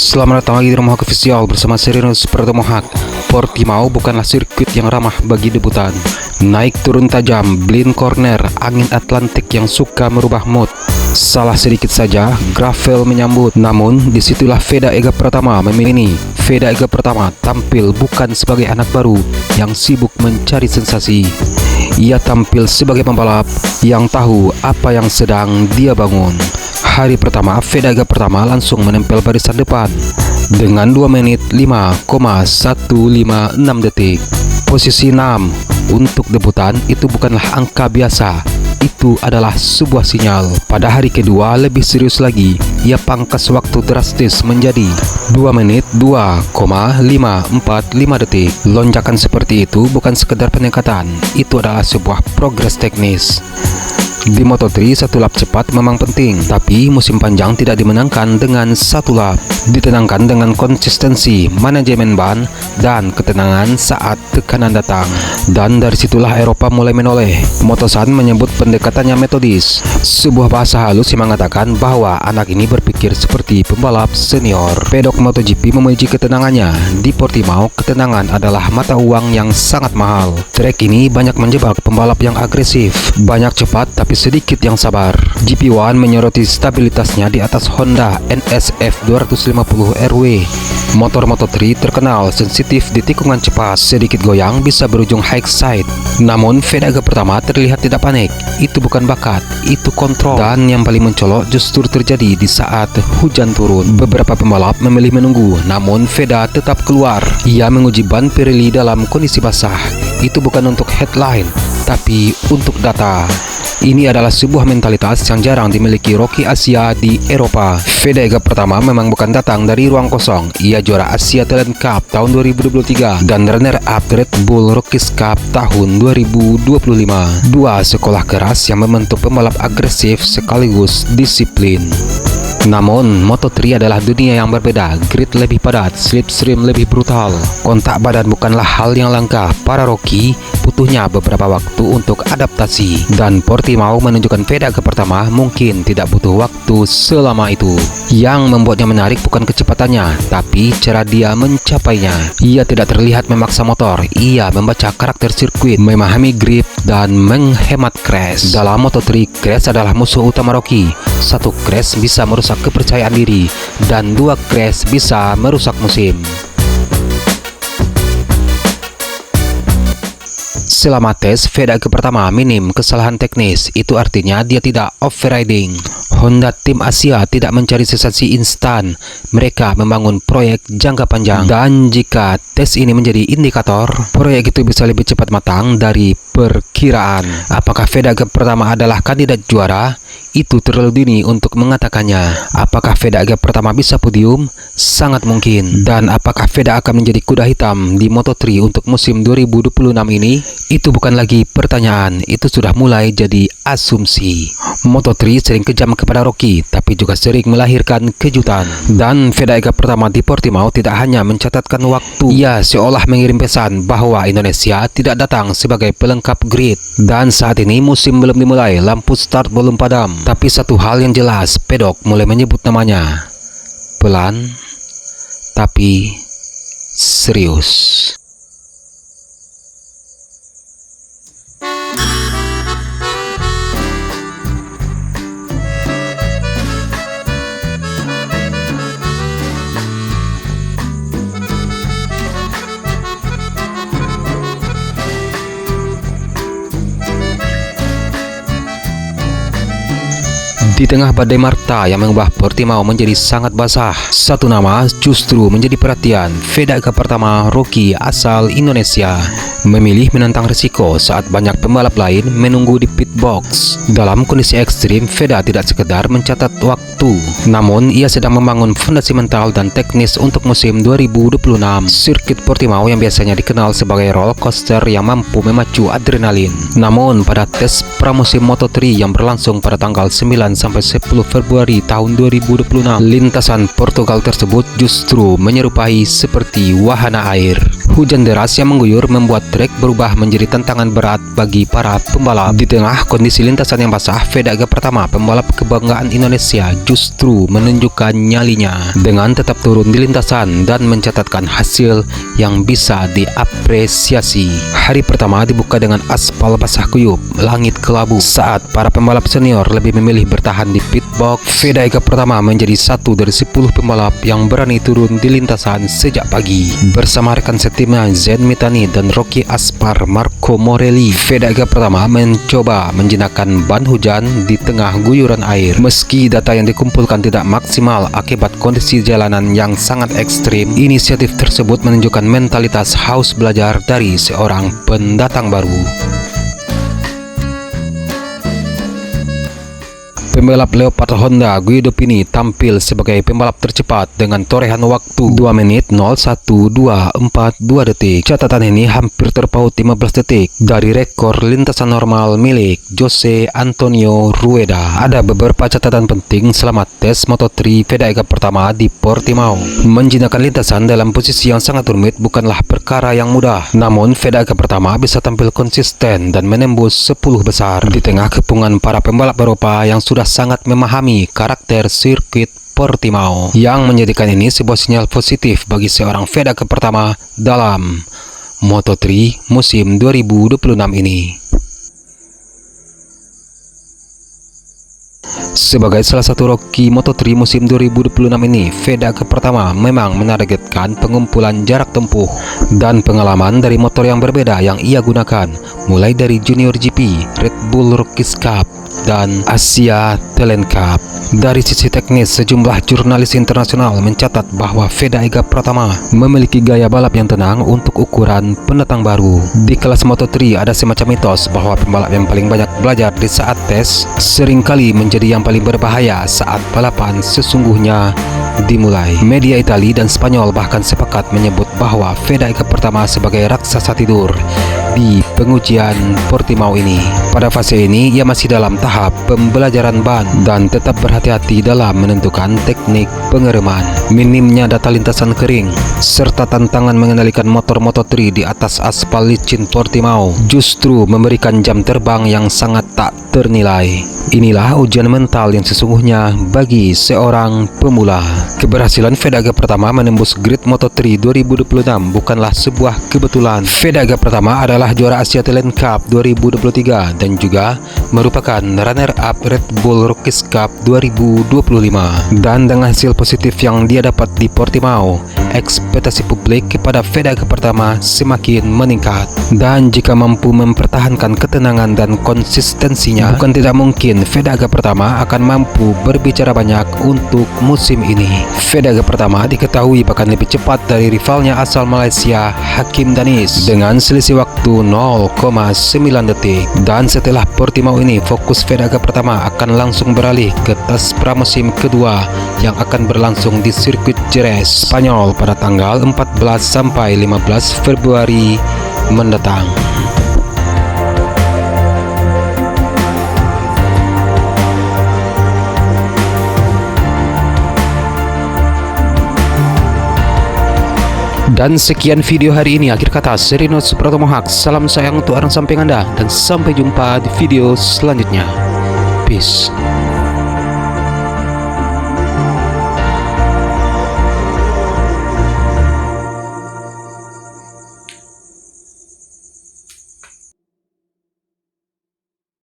Selamat datang lagi di Rumah Hoki Official bersama Serenus Pertemuan. Portimao bukanlah sirkuit yang ramah bagi debutan. Naik turun tajam, blind corner, angin Atlantik yang suka merubah mood. Salah sedikit saja, gravel menyambut. Namun, disitulah Veda Ega Pratama memilih. Veda Ega Pratama tampil bukan sebagai anak baru yang sibuk mencari sensasi. Ia tampil sebagai pembalap yang tahu apa yang sedang dia bangun. Hari pertama, Veda Ega Pratama langsung menempel barisan depan dengan 2 menit 5,156 detik. Posisi 6 untuk debutan itu bukanlah angka biasa. Itu adalah sebuah sinyal. Pada hari kedua lebih serius lagi, ia pangkas waktu drastis menjadi 2 menit 2,545 detik. Lonjakan seperti itu bukan sekedar peningkatan, itu adalah sebuah progres teknis. Di Moto3, satu lap cepat memang penting, tapi musim panjang tidak dimenangkan dengan satu lap. Ditenangkan dengan konsistensi, manajemen ban, dan ketenangan saat tekanan datang. Dan dari situlah Eropa mulai menoleh. Moto3 menyebut pendekatannya metodis. Sebuah bahasa halus yang mengatakan bahwa anak ini berpikir seperti pembalap senior. Pedok MotoGP memuji ketenangannya. Di Portimao, ketenangan adalah mata uang yang sangat mahal. Trek ini banyak menjebak pembalap yang agresif, banyak cepat tapi sedikit yang sabar. GP1 menyoroti stabilitasnya di atas Honda NSF 250 RW. Motor Moto3 terkenal sensitif di tikungan cepat, sedikit goyang bisa berujung high side. Namun Veda Ega Pratama terlihat tidak panik. Itu bukan bakat, itu kontrol. Dan yang paling mencolok justru terjadi di saat hujan turun. Beberapa pembalap memilih menunggu, namun Veda tetap keluar. Ia menguji ban Pirelli dalam kondisi basah. Itu bukan untuk headline, tapi untuk data. Ini adalah sebuah mentalitas yang jarang dimiliki Rocky Asia di Eropa. Veda Ega Pratama memang bukan datang dari ruang kosong. Ia juara Asia Talent Cup tahun 2023 dan runner-up Red Bull Rookies Cup tahun 2025. Dua sekolah keras yang membentuk pembalap agresif sekaligus disiplin. Namun, Moto3 adalah dunia yang berbeda. Grid lebih padat, slipstream lebih brutal. Kontak badan bukanlah hal yang langka. Para Rocky butuhnya beberapa waktu untuk adaptasi. Dan Portimao menunjukkan Veda Ega Pratama mungkin tidak butuh waktu selama itu. Yang membuatnya menarik bukan kecepatannya, tapi cara dia mencapainya. Ia tidak terlihat memaksa motor. Ia membaca karakter sirkuit, memahami grip, dan menghemat crash. Dalam Moto3, crash adalah musuh utama Rocky. Satu crash bisa merusak kepercayaan diri, dan 2 crash bisa merusak musim. Selama tes, Veda Ega Pratama minim kesalahan teknis. Itu artinya dia tidak overriding. Honda tim Asia tidak mencari sensasi instan. Mereka membangun proyek jangka panjang. Dan jika tes ini menjadi indikator, proyek itu bisa lebih cepat matang dari perkiraan. Apakah Veda Ega Pratama adalah kandidat juara? Itu terlalu dini untuk mengatakannya. Apakah Veda Ega Pratama bisa podium? Sangat mungkin. Dan apakah Veda akan menjadi kuda hitam di Moto3 untuk musim 2026 ini? Itu bukan lagi pertanyaan, itu sudah mulai jadi asumsi. Moto3 sering kejam kepada Rocky, tapi juga sering melahirkan kejutan. Dan Veda Ega Pratama di Portimao tidak hanya mencatatkan waktu. Ia seolah mengirim pesan bahwa Indonesia tidak datang sebagai pelengkap grid. Dan saat ini musim belum dimulai, lampu start belum padam. Tapi satu hal yang jelas, pedok mulai menyebut namanya. Pelan, tapi serius. Di tengah badai Marta yang mengubah Portimao menjadi sangat basah, satu nama justru menjadi perhatian. Veda Ega Pratama, Rocky asal Indonesia, memilih menantang risiko saat banyak pembalap lain menunggu di pit box. Dalam kondisi ekstrim, Veda tidak sekedar mencatat waktu, namun ia sedang membangun fondasi mental dan teknis untuk musim 2026. Sirkuit Portimao yang biasanya dikenal sebagai roller coaster yang mampu memacu adrenalin. Namun pada tes pramusim Moto3 yang berlangsung pada tanggal 9 sampai 10 Februari tahun 2026. Lintasan Portugal tersebut justru menyerupai seperti wahana air. Hujan deras yang mengguyur membuat trek berubah menjadi tantangan berat bagi para pembalap. Di tengah kondisi lintasan yang basah, Fedaga Pratama, pembalap kebanggaan Indonesia, justru menunjukkan nyalinya dengan tetap turun di lintasan dan mencatatkan hasil yang bisa diapresiasi. Hari pertama dibuka dengan aspal basah kuyup, langit kelabu. Saat para pembalap senior lebih memilih bertahan di pit box, Fedaga Pratama menjadi satu dari 10 pembalap yang berani turun di lintasan sejak pagi. Bersama rekan setimnya Zen Mitani dan Rocky Aspar Marco Morelli, Fedaga Pratama mencoba menjinakkan ban hujan di tengah guyuran air. Meski data yang dikumpulkan tidak maksimal akibat kondisi jalanan yang sangat ekstrim, inisiatif tersebut menunjukkan mentalitas haus belajar dari seorang pendatang baru. Pembalap Leopard Honda Guido Pini tampil sebagai pembalap tercepat dengan torehan waktu 2 menit 01.242 detik. Catatan ini hampir terpaut 15 detik dari rekor lintasan normal milik Jose Antonio Rueda. Ada beberapa catatan penting selama tes Moto3 Fedaga Pratama di Portimao. Menjinakkan lintasan dalam posisi yang sangat rumit bukanlah perkara yang mudah. Namun Fedaga Pratama bisa tampil konsisten dan menembus 10 besar di tengah kepungan para pembalap Eropa yang sudah sangat memahami karakter sirkuit Portimao, yang menjadikan ini sebuah sinyal positif bagi seorang Fedaga Pratama dalam Moto3 musim 2026 ini. Sebagai salah satu rookie Moto3 musim 2026 ini, Fedaga Pratama memang menargetkan pengumpulan jarak tempuh dan pengalaman dari motor yang berbeda yang ia gunakan, mulai dari Junior GP, Red Bull Rookies Cup, dan Asia Talent Cup. Dari sisi teknis, sejumlah jurnalis internasional mencatat bahwa Fedaga Pratama memiliki gaya balap yang tenang untuk ukuran pendatang baru. Di kelas Moto3 ada semacam mitos bahwa pembalap yang paling banyak belajar di saat tes seringkali menjadi yang paling berbahaya saat balapan sesungguhnya dimulai. Media Italia dan Spanyol bahkan sepakat menyebut bahwa Fedaga Pratama sebagai raksasa tidur di pengujian Portimao ini. Pada fase ini ia masih dalam tahap pembelajaran ban dan tetap berhati-hati dalam menentukan teknik pengereman. Minimnya data lintasan kering serta tantangan mengendalikan motor Moto3 di atas aspal licin Portimao justru memberikan jam terbang yang sangat tak ternilai. Inilah ujian mental yang sesungguhnya bagi seorang pemula. Keberhasilan Fedaga Pratama menembus grid Moto3 2026 bukanlah sebuah kebetulan. Fedaga Pratama adalah juara Asia Talent Cup 2023 dan juga merupakan runner-up Red Bull Rookies Cup 2025. Dan dengan hasil positif yang dia dapat di Portimao, ekspektasi publik kepada Fedaga Pratama semakin meningkat. Dan jika mampu mempertahankan ketenangan dan konsistensinya, bukan tidak mungkin Fedaga Pratama akan mampu berbicara banyak untuk musim ini. Fedaga Pratama diketahui bahkan lebih cepat dari rivalnya asal Malaysia, Hakim Danis, dengan selisih waktu 0,9 detik. Dan setelah Portimao ini, fokus Fedaga Pratama akan langsung beralih ke tes pramusim kedua yang akan berlangsung di sirkuit Jerez, Spanyol pada tanggal 14 sampai 15 Februari mendatang. Dan sekian video hari ini. Akhir kata, Serino Supratomo Haq. Salam sayang untuk orang samping Anda dan sampai jumpa di video selanjutnya. Peace.